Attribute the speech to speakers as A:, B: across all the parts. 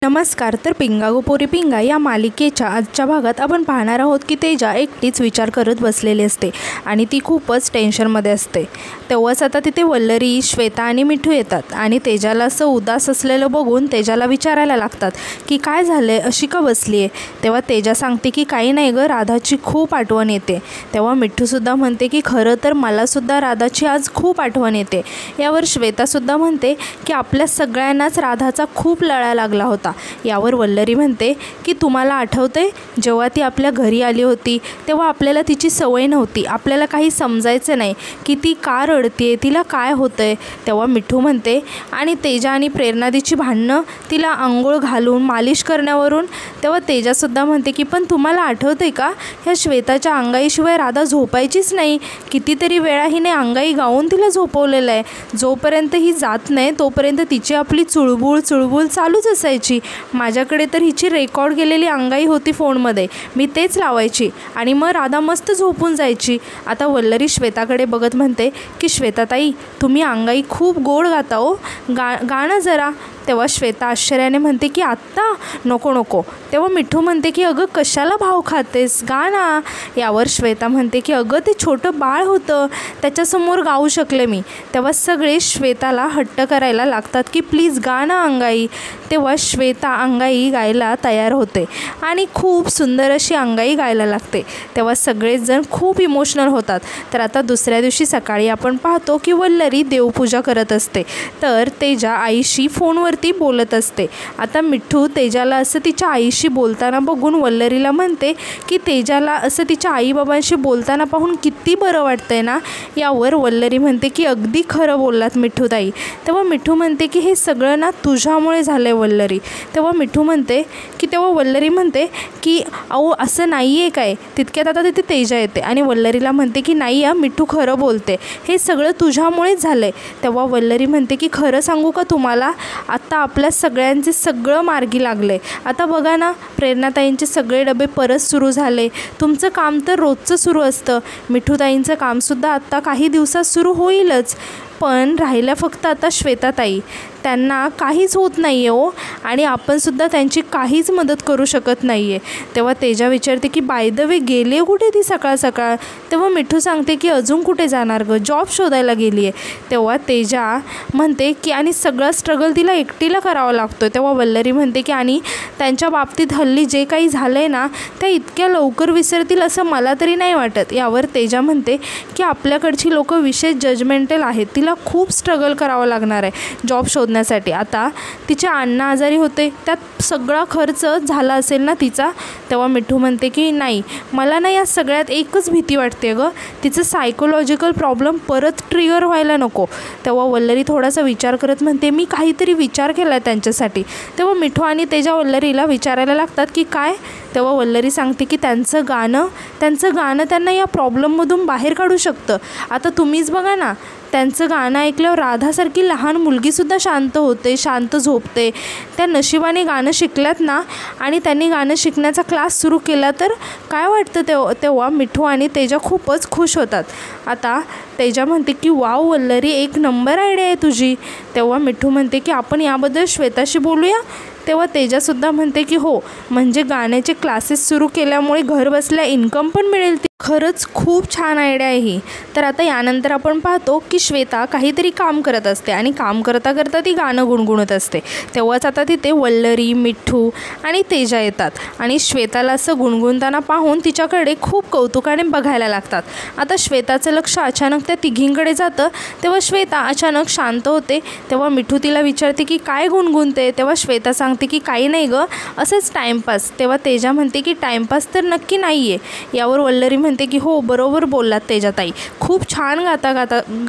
A: नमस्कार. तर पिंगा गो पोरी पिंगा या मालिकेच्या आजच्या भागात आपण पाहणार आहोत की तेजा एकटीच विचार करत बसलेली असते आणि ती खूपच टेन्शनमध्ये असते. तेव्हाच आता तिथे वल्लरी, श्वेता आणि मिठू येतात आणि तेजाला असं उदास असलेलं बघून तेजाला विचारायला लागतात की काय झालं, अशी का बसली आहे. तेव्हा तेजा सांगते की काही नाही गं, राधाची खूप आठवण येते. तेव्हा मिठूसुद्धा म्हणते की खरं तर मलासुद्धा राधाची आज खूप आठवण येते. यावर श्वेतासुद्धा म्हणते की आपल्या सगळ्यांनाच राधाचा खूप लळा लागला होता. यावर वल्लरी म्हणते की तुम्हाला आठवते जेव्हा ती आपल्या घरी आली होती तेव्हा आपल्याला तिची सवय नव्हती, आपल्याला काही समजायचं नाही की ती का रडते, तिला काय होतंय. तेव्हा मिठू म्हणते आणि तेजा आणि प्रेरणादीची भांडणं तिला आंघोळ घालून मालिश करण्यावरून. तेव्हा तेजासुद्धा म्हणते की पण तुम्हाला आठवते का, ह्या श्वेताच्या अंगाईशिवाय राधा झोपायचीच नाही. कितीतरी वेळा हिने अंगाई गाऊन तिला झोपवलेलं आहे. जोपर्यंत ही जात नाही तोपर्यंत तिची आपली चुळबुळ चालूच असायची. माझ्याकडे तर हिची रेकॉर्ड केलेली अंगाई होती फोनमध्ये, मी तेच लावायची आणि मग राधा मस्त झोपून जायची. आता वल्लरी श्वेताकडे बघत म्हणते की श्वेताताई, तुम्ही अंगाई खूप गोड गाता हो, गाणं जरा. तेव्हा श्वेता आश्चर्याने म्हणते की आत्ता नको. तेव्हा मिठू म्हणते की अगं कशाला भाव खातेस, गा ना. यावर श्वेता म्हणते की अगं ते छोटं बाळ होतं, त्याच्यासमोर गाऊ शकले मी. तेव्हा सगळे श्वेताला हट्ट करायला लागतात की प्लीज गा ना अंगाई. तेव्हा श्वेता अंगाई गायला तयार होते आणि खूप सुंदर अशी अंगाई गायला लागते. तेव्हा सगळेजण खूप इमोशनल होतात. तर आता दुसऱ्या दिवशी सकाळी आपण पाहतो की वल्लरी देवपूजा करत असते, तर तेजा आईशी फोनवर ती बोलत असते. आता मिठू तेजाला असं तिच्या आईशी बोलताना बघून वल्लरीला म्हणते की तेजाला असं तिच्या आईबाबांशी बोलताना पाहून किती बरं वाटतंय ना. यावर वल्लरी म्हणते की अगदी खरं बोललात मिठूताई. तेव्हा मिठू म्हणते की हे सगळं ना तुझ्यामुळे झालंय वल्लरी. तेव्हा वल्लरी म्हणते की अहो असं नाही आहे काय. तितक्यात आता तिथे तेजा येते आणि वल्लरीला म्हणते की नाही मिठू खरं बोलते, हे सगळं तुझ्यामुळेच झालंय. तेव्हा वल्लरी म्हणते की खरं सांगू का तुम्हाला, आता आपल्या सगळ्यांचे सगळं मार्गी लागले. आता बघा ना, प्रेरणाताईंचे सगळे डबे परत सुरू झाले. तुमचं काम तर रोजचं सुरू असतं. मिठूताईंचं कामसुद्धा आत्ता काही दिवसात सुरू होईलच. पण राहिल्या फक्त आता श्वेताताई, त्यांना काहीच होत नाही आहे हो, आणि आपणसुद्धा त्यांची काहीच मदत करू शकत नाही आहे. तेव्हा तेजा विचारते की बाय द वे गेली कुठे ती सकाळ. तेव्हा मिठू सांगते की अजून कुठे जाणार गं, जॉब शोधायला गेली आहे. तेव्हा तेजा म्हणते की आणि सगळं स्ट्रगल तिला एकटीला करावा लागतो. तेव्हा वल्लरी म्हणते की आणि त्यांच्या बाबतीत हल्ली जे काही झालं आहे ना, त्या इतक्या लवकर विसरतील असं मला तरी नाही वाटत. यावर तेजा म्हणते की आपल्याकडची लोकं विशेष जजमेंटल आहेत, तिला खूप स्ट्रगल करावं लागणार आहे जॉब शोधण्यासाठी. आता तिचे अण्णा आजारी होते, त्यात सगळा खर्च झाला असेल ना तिचा. तेव्हा मिठू म्हणते की नाही, मला ना या सगळ्यात एकच भीती वाटते गं, तिचं सायकोलॉजिकल प्रॉब्लेम परत ट्रिगर व्हायला नको. तेव्हा वल्लरी थोडासा विचार करत म्हणते मी काहीतरी विचार केला आहे त्यांच्यासाठी. तेव्हा मिठू आणि तेजा वल्लरीला विचारायला लागतात की काय. तेव्हा वल्लरी सांगते की त्यांचं गाणं त्यांना या प्रॉब्लेममधून बाहेर काढू शकतं. आता तुम्हीच बघा ना, त्यांचं गाणं ऐकल्यावर राधासारखी लहान मुलगीसुद्धा शांत होते, शांत झोपते. त्या नशिबाने गाणं शिकल्यात ना, आणि त्यांनी गाणं शिकण्याचा क्लास सुरू केला तर काय वाटतं. तेव्हा मिठू आणि तेजा खूपच खुश होतात. आता तेजा म्हणते की वाव वल्लरी, एक नंबर आयडिया आहे तुझी. तेव्हा मिठू म्हणते की आपण याबद्दल श्वेताशी बोलूया. तेव्हा तेजासुद्धा म्हणते की हो, म्हणजे गाण्याचे क्लासेस सुरू केल्यामुळे घर बसल्या इन्कम पण मिळेल. खरंच खूप छान आयडिया आहे ही. तर आता यानंतर आपण पाहतो की श्वेता काहीतरी काम करत असते आणि काम करता ती गाणं गुणगुणत असते. तेव्हाच आता तिथे वल्लरी, मिठू आणि तेजा येतात आणि श्वेताला असं गुणगुणताना पाहून तिच्याकडे खूप कौतुकाने बघायला लागतात. आता श्वेताचं लक्ष अचानक त्या तिघींकडे जातं. तेव्हा श्वेता अचानक शांत होते. तेव्हा मिठू तिला विचारते की काय गुणगुणते. तेव्हा श्वेता सांगते की काही नाही गं, असंच टाईमपास. तेव्हा तेजा म्हणते की टाईमपास तर नक्की नाही आहे. यावर वल्लरी म्हणते की हो, बरोबर बोललात तेजाताई, खूप छान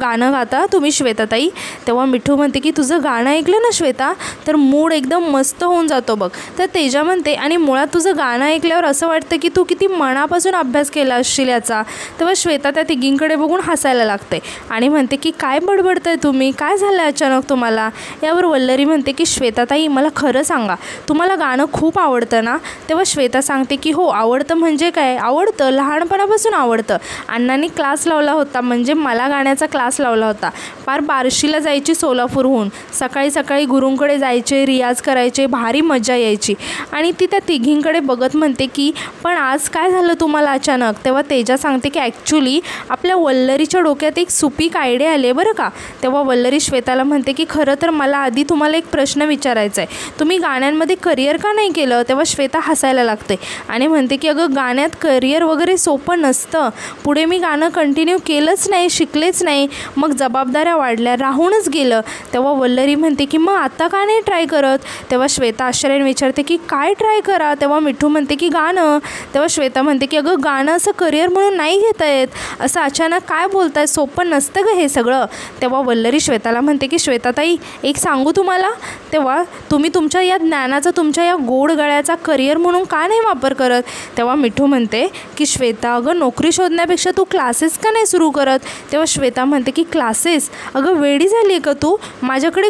A: गाणं गाता तुम्ही श्वेताताई. तेव्हा मिठू म्हणते की तुझं गाणं ऐकलं ना श्वेता, तर मूड एकदम मस्त होऊन जातो बघ. तर तेजा म्हणते आणि मुळात तुझं गाणं ऐकल्यावर असं वाटतं की तू किती मनापासून अभ्यास केला असशील याचा. तेव्हा श्वेता त्या तिघींकडे बघून हसायला लागते आणि म्हणते की काय बडबडताय तुम्ही, काय झालं अचानक तुम्हाला. यावर वल्लरी म्हणते की श्वेताताई, मला खरं सांगा, तुम्हाला गाणं खूप आवडतं ना. तेव्हा श्वेता सांगते की हो आवडतं, म्हणजे काय आवडतं, लहानपणापासून पहिल्यापासून आवडतं. अण्णांनी क्लास लावला होता, म्हणजे मला गाण्याचा क्लास लावला होता. फार बार्शीला जायची सोलापूरहून. सकाळी सकाळी गुरूंकडे जायचे, रियाज करायचे, भारी मजा यायची. आणि ती त्या तिघींकडे बघत म्हणते की पण आज काय झालं तुम्हाला अचानक. तेव्हा तेजा सांगते की ॲक्च्युली आपल्या वल्लरीच्या डोक्यात एक सुपीक आयडिया आली आहे बरं का. तेव्हा वल्लरी श्वेताला म्हणते की खरं तर मला आधी तुम्हाला एक प्रश्न विचारायचा आहे, तुम्ही गाण्यांमध्ये करिअर का नाही केलं. तेव्हा श्वेता हसायला लागते आणि म्हणते की अगं गाण्यात करिअर वगैरे सोपं नसतं. पुढे मी गाणं कंटिन्यू केलंच नाही, शिकलेच नाही, मग जबाबदाऱ्या वाढल्या, राहूनच गेलं. तेव्हा वल्लरी म्हणते की मग आता का नाही ट्राय करत. तेव्हा श्वेता आश्चर्याने विचारते की काय ट्राय करा. तेव्हा मिठू म्हणते की गाणं. तेव्हा श्वेता म्हणते की अगं गाणं असं करिअर म्हणून नाही घेता येत, असं अचानक काय बोलताय, सोपं नसतं गं हे सगळं. तेव्हा वल्लरी श्वेताला म्हणते की श्वेताताई एक सांगू तुम्हाला. तेव्हा तुम्ही तुमच्या या ज्ञानाचा, तुमच्या या गोड गळ्याचा करिअर म्हणून का नाही वापर करत. तेव्हा मिठू म्हणते की श्वेता अगं नोकरी शोधण्यापेक्षा तू क्लासेस का नाही सुरू करत. तेव्हा श्वेता म्हणते की क्लासेस, अगं वेडी झाली आहे का तू, माझ्याकडे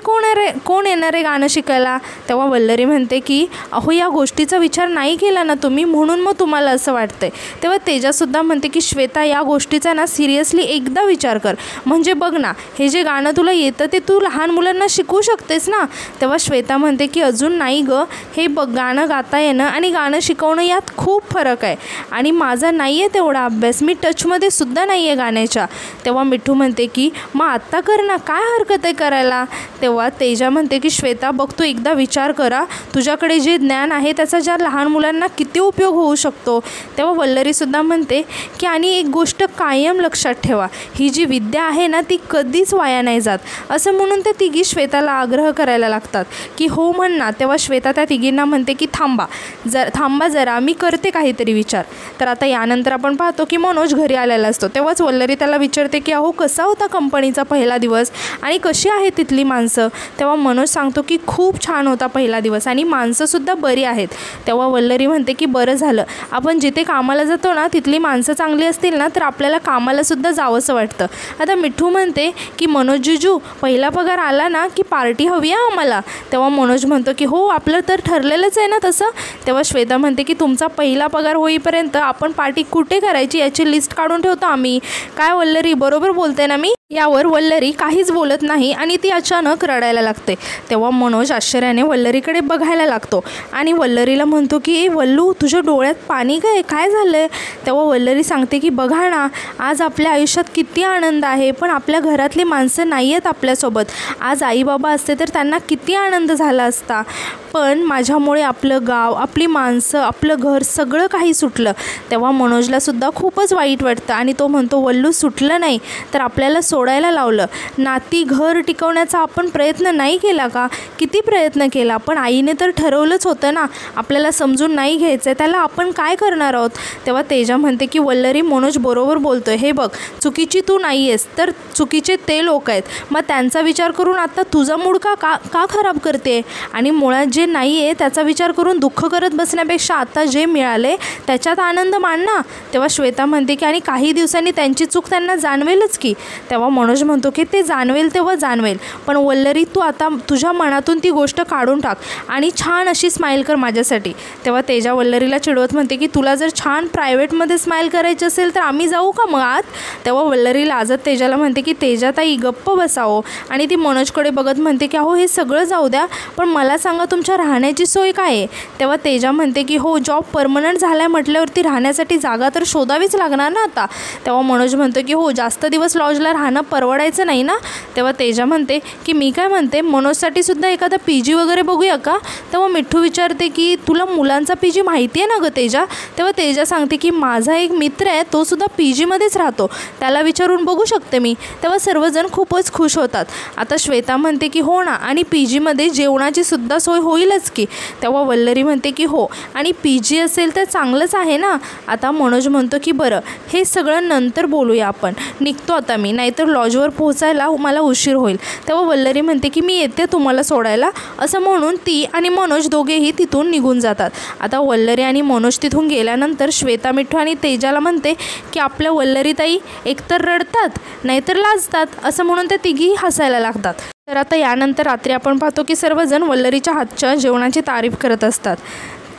A: कोण येणार आहे गाणं शिकायला. तेव्हा वल्लरी म्हणते की अहो या गोष्टीचा विचार नाही केला ना तुम्ही, म्हणून मग तुम्हाला असं वाटतंय. तेव्हा तेजासुद्धा म्हणते की श्वेता या गोष्टीचा ना सिरियसली एकदा विचार कर, म्हणजे बघ ना हे जे गाणं तुला येतं ते तू लहान मुलांना शिकवू शकतेस ना. तेव्हा श्वेता म्हणते की अजून नाही गं, हे बघ गाणं गाता येणं आणि गाणं शिकवणं यात खूप फरक आहे आणि माझा नाही आहे तेवढा अभ्यास, मी टचमध्ये सुद्धा नाही आहे गाण्याच्या. तेव्हा मिठू म्हणते की मग आत्ता कर ना, काय हरकत आहे करायला. तेव्हा तेजा म्हणते की श्वेता बघ तू एकदा विचार करा, तुझ्याकडे जे ज्ञान आहे त्याचा ज्या लहान मुलांना किती उपयोग होऊ शकतो. तेव्हा वल्लरीसुद्धा म्हणते की आणि एक गोष्ट कायम लक्षात ठेवा, ही जी विद्या आहे ना ती कधीच वाया नाही जात. असं म्हणून त्या तिघी श्वेताला आग्रह करायला लागतात की हो म्हण ना. तेव्हा श्वेता त्या तिघींना म्हणते की थांबा जरा, मी करते काहीतरी विचार. तर आता यानंतर आपण पाहतो की मनोज घरी आलेला असतो. तेव्हाच वल्लरी त्याला विचारते की अहो कसा होता कंपनीचा पहिला दिवस आणि कशी आहे तिथली माणसं. तेव्हा मनोज सांगतो की खूप छान होता पहिला दिवस आणि माणसंसुद्धा बरी आहेत. तेव्हा वल्लरी म्हणते की बरं झालं, आपण जिथे कामाला जातो ना तिथली माणसं चांगली असतील ना तर आपल्याला कामालासुद्धा जावंसं वाटतं. आता मिठू म्हणते की मनोज जिजू पहिला पगार आला ना की पार्टी हवी आहे आम्हाला. तेव्हा मनोज म्हणतो की हो आपलं तर ठरलेलंच आहे ना तसं. तेव्हा श्वेता म्हणते की तुमचा पहिला पगार होईपर्यंत आपण पार्टी कुठे करायची याची लिस्ट काढून ठेवतो आम्ही. काय वल्लरी बरोबर बोलते ना मी. यावर वल्लरी काहीच बोलत नाही आणि ती अचानक रडायला लागते. तेव्हा मनोज आश्चर्याने वल्लरीकडे बघायला लागतो आणि वल्लरीला म्हणतो की वल्लू तुझ्या डोळ्यात पाणी काय झालं आहे. तेव्हा वल्लरी सांगते की बघा ना आज आपल्या आयुष्यात किती आनंद आहे, पण आपल्या घरातली माणसं नाही आहेत आपल्यासोबत. आज आई बाबा असते तर त्यांना किती आनंद झाला असता, पण माझ्यामुळे आपलं गाव, आपली माणसं, आपलं घर सगळं काही सुटलं. तेव्हा मनोजलासुद्धा खूपच वाईट वाटतं आणि तो म्हणतो वल्लू सुटलं नाही तर आपल्याला सोडायला लावलं. नाती घर टिकवण्याचा आपण प्रयत्न नाही केला का, किती प्रयत्न केला, पण आईने तर ठरवलंच होतं ना आपल्याला समजून नाही घ्यायचं, त्याला आपण काय करणार आहोत. तेव्हा तेजा म्हणते की वल्लरी मनोज बरोबर बोलतोय, हे बघ चुकीची तू नाही आहेस तर चुकीचे ते लोक आहेत, मग त्यांचा विचार करून आता तुझा मूड का खराब करते आणि मुळात जे नाही आहे त्याचा विचार करून दुःख करत बसण्यापेक्षा आता जे मिळाले त्याच्यात आनंद मान ना. तेव्हा श्वेता म्हणते की आणि काही दिवसांनी त्यांची चूक त्यांना जाणवेलच की. तेव्हा मनोज म्हणतो की ते जाणवेल तेव्हा जाणवेल, पण वल्लरी तू आता तुझ्या मनातून ती गोष्ट काढून टाक आणि छान अशी स्माईल कर माझ्यासाठी. तेव्हा तेजा वल्लरीला चिडवत म्हणते की तुला जर छान प्रायव्हेटमध्ये स्माईल करायची असेल तर आम्ही जाऊ का मग आत. तेव्हा वल्लरी लाजत तेजाला म्हणते की तेजाताई गप्प बसावं आणि ती मनोजकडे बघत म्हणते की अहो हे सगळं जाऊ द्या, पण मला सांगा तुमच्या राहण्याची सोय काय आहे. तेव्हा तेजा म्हणते की हो जॉब परमनंट झाला आहे म्हटल्यावरती राहण्यासाठी जागा तर शोधावीच लागणार ना आता. तेव्हा मनोज म्हणतो की हो जास्त दिवस लॉजला राहणं परवडायचं नाही ना. तेव्हा तेजा म्हणते की मी काय म्हणते मनोजसाठी सुद्धा एखादा PG वगैरे बघूया का. तेव्हा मिठू विचारते की तुला मुलांचा PG माहिती आहे ना गं तेजा. तेव्हा तेजा सांगते की माझा एक मित्र आहे तो सुद्धा PGमध्येच राहतो, त्याला विचारून बघू शकते मी. तेव्हा सर्वजण खूपच खुश होतात. आता श्वेता म्हणते की हो ना आणि PGमध्ये जेवणाची सुद्धा सोय होईलच की. तेव्हा वल्लरी म्हणते की हो आणि PG असेल तर चांगलंच आहे ना. आता मनोज म्हणतो की बरं हे सगळं नंतर बोलूया, आपण निघतो आता मी, नाहीतर लॉजवर पोहोचायला मला उशीर होईल. तेव्हा वल्लरी म्हणते की मी येते तुम्हाला सोडायला. असं म्हणून ती आणि मनोज दोघेही तिथून निघून जातात. आता वल्लरी आणि मनोज तिथून गेल्यानंतर श्वेता मिठू आणि तेजाला म्हणते की आपल्या वल्लरीताई एकतर रडतात नाहीतर लाजतात, असं म्हणून ते तिघी हसायला लागतात. तर आता यानंतर रात्री आपण पाहतो की सर्वजण वल्लरीच्या हातच्या जेवणाची तारीफ करत असतात.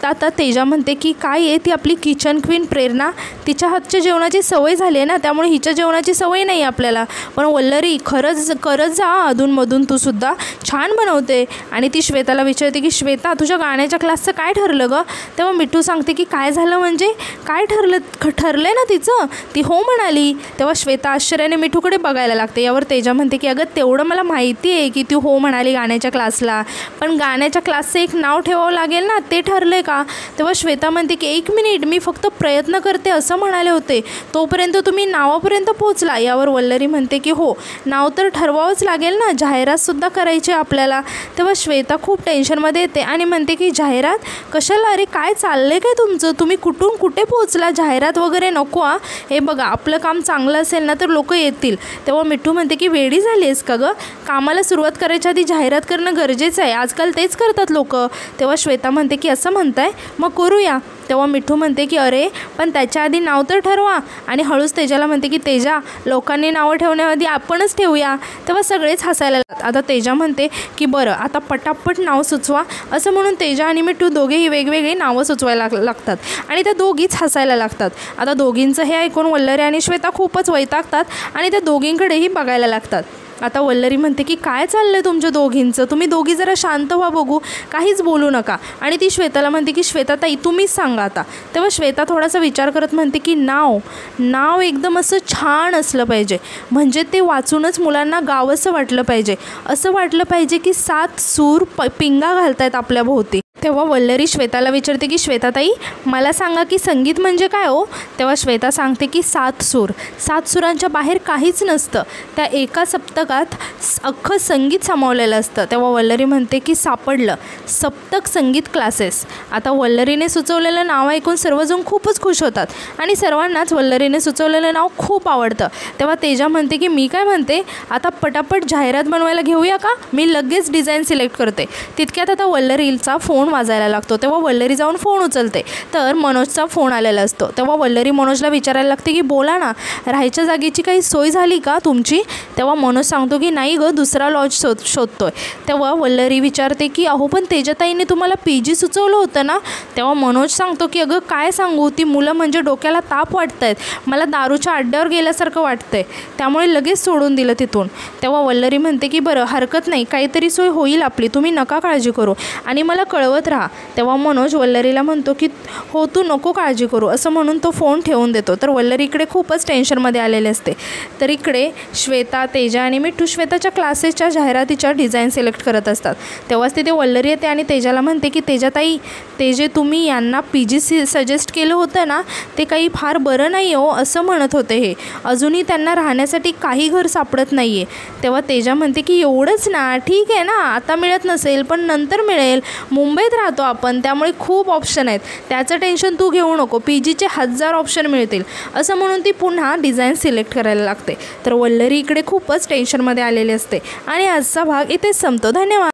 A: आता तेजा म्हणते की काय आहे, ती आपली किचन क्वीन प्रेरणा, तिच्या हातच्या जेवणाची सवय झाली आहे ना, त्यामुळे हिच्या जेवणाची सवय नाही आपल्याला. पण वल्लरी खरंच करत जा अधूनमधून, तू सुद्धा छान बनवते. आणि ती श्वेताला विचारते की श्वेता तुझ्या गाण्याच्या क्लासचं काय ठरलं गं? तेव्हा मिठू सांगते की काय झालं म्हणजे काय ठरलं ना तिचं? ती हो म्हणाली. तेव्हा श्वेता आश्चर्याने मिठूकडे बघायला लागते. यावर तेजा म्हणते की अगं तेवढं मला माहिती आहे की ती हो म्हणाली गाण्याच्या क्लासला, पण गाण्याच्या क्लासचं एक नाव ठेवावं लागेल ना, ते ठरलं आहे का? तेव्हा श्वेता म्हणते की 1 मिनिट, मी फक्त प्रयत्न करते असं म्हणाले होते, तोपर्यंत तुम्ही नावापर्यंत पोहोचला. यावर वल्लरी म्हणते की हो, नाव तर ठरवावंच लागेल ना, जाहिरातसुद्धा करायची आपल्याला. तेव्हा श्वेता खूप टेन्शनमध्ये येते आणि म्हणते की जाहिरात कशाला? अरे काय चाललं आहे काय तुमचं? तुम्ही कुठून कुठे पोहोचला? जाहिरात वगैरे नको हा. हे बघा आपलं काम चांगलं असेल ना तर लोक येतील. तेव्हा मिठू म्हणते की वेडी झाली आहेस का गं? कामाला सुरुवात करायच्या आधी जाहिरात करणं गरजेचं आहे, आजकाल तेच करतात लोक. तेव्हा श्वेता म्हणते की असं म्हणताय, मग करूया. तेव्हा मिठू म्हणते की अरे पण त्याच्या आधी नाव तर ठरवा. आणि हळूच तेजाला म्हणते की तेजा, लोकांनी नावं ठेवण्याआधी आपणच ठेवूया. तेव्हा सगळेच हसायला लागतात. आता तेजा म्हणते की बरं आता पटापट नाव सुचवा. असं म्हणून तेजा आणि मिठू दोघेही वेगवेगळी नावं सुचवायला लागतात आणि त्या दोघीच हसायला लागतात. आता दोघींचं हे ऐकून वल्लरी आणि श्वेता खूपच वैतागतात आणि त्या दोघींकडेही बघायला लागतात. आता वल्लरी म्हणते की काय चाललं आहे तुमच्या दोघींचं? तुम्ही दोघी जरा शांत व्हा बघू, काहीच बोलू नका. आणि ती श्वेताला म्हणते की श्वेता ताई तुम्हीच सांगा आता. तेव्हा श्वेता थोडासा विचार करत म्हणते की नाव एकदम असं छान असलं पाहिजे, म्हणजे ते वाचूनच मुलांना गावंसं वाटलं पाहिजे, असं वाटलं पाहिजे की 7 सूर पिंगा घालतायत आपल्या भोवती. तेव्हा वल्लरी श्वेताला विचारते की श्वेताताई मला सांगा की संगीत म्हणजे काय हो? तेव्हा श्वेता सांगते की 7 सूर. 7 सुरांच्या बाहेर काहीच नसतं, त्या एका सप्तकात अख्खं संगीत सामावलेलं असतं. तेव्हा वल्लरी म्हणते की सापडलं, सप्तक संगीत क्लासेस. आता वल्लरीने सुचवलेलं नाव ऐकून सर्वजण खूपच खुश होतात आणि सर्वांनाच वल्लरीने सुचवलेलं नाव खूप आवडतं. तेव्हा तेजा म्हणते की मी काय म्हणते, आता पटापट जाहिरात बनवायला घेऊया का? मी लगेच डिझाईन सिलेक्ट करते. तितक्यात आता वल्लरीचा फोन वाजायला लागतो. तेव्हा वल्लरी जाऊन फोन उचलते तर मनोजचा फोन आलेला असतो. तेव्हा वल्लरी मनोजला विचारायला लागते की बोला ना, राहायच्या जागेची काही सोय झाली का तुमची? तेव्हा मनोज सांगतो की नाही गं, दुसरा लॉज शोधतोय. तेव्हा वल्लरी विचारते की अहो पण तेजाताईंनी तुम्हाला PG सुचवलं होतं ना? तेव्हा मनोज सांगतो की अगं काय सांगू, ती मुलं म्हणजे डोक्याला ताप वाटतायत, मला दारूच्या अड्ड्यावर गेल्यासारखं वाटतंय, त्यामुळे लगेच सोडून दिलं तिथून. तेव्हा वल्लरी म्हणते की बरं हरकत नाही, काहीतरी सोय होईल आपली, तुम्ही नका काळजी करू आणि मला कळवत राहा. तेव्हा मनोज वल्लरीला म्हणतो की हो तू नको काळजी करू, असं म्हणून तो फोन ठेवून देतो. तर वल्लरी इकडे खूपच टेन्शनमध्ये आलेले असते. तर इकडे श्वेता, तेजा आणि मिठू श्वेताच्या क्लासेसच्या जाहिरातीच्या डिझाईन सिलेक्ट करत असतात. तेव्हाच तिथे वल्लरी येते आणि तेजाला म्हणते की तेजाताई, ते जे तुम्ही यांना PG सजेस्ट केलं होतं ना, ते काही फार बरं नाही हो, असं म्हणत होते हे, अजूनही त्यांना राहण्यासाठी काही घर सापडत नाही आहे. तेव्हा तेजा म्हणते की एवढंच ना, ठीक आहे ना, आता मिळत नसेल पण नंतर मिळेल, मुंबईत राहतो आपण, त्यामुळे खूप ऑप्शन आहेत, त्याचं टेन्शन तू घेऊ नको, PGचे 1000 ऑप्शन मिळतील, असं म्हणून ती पुन्हा डिझाईन सिलेक्ट करायला लागते. तर वल्लरी इकडे खूपच टेन्शनमध्ये आलेली असते आणि आजचा भाग इथेच संपतो. धन्यवाद.